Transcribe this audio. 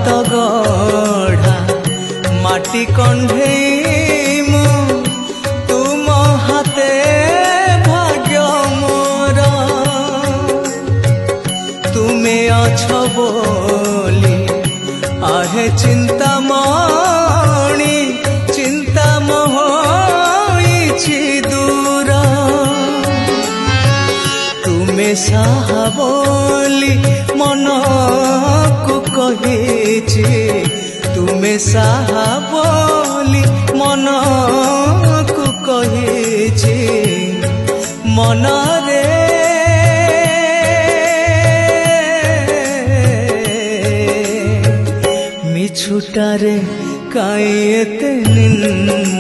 हाथ गढ़ा माटी कंढे मु तुम हाथे भाग्य मोर तुमे अछ बोली आहे चिंता मणि चिंता मोहिछि दूर तुमे साहा बोली मन को कहिछि तुमे साहा बोली मन को कहिछि मन रे मिछुटारे काई एते निंदा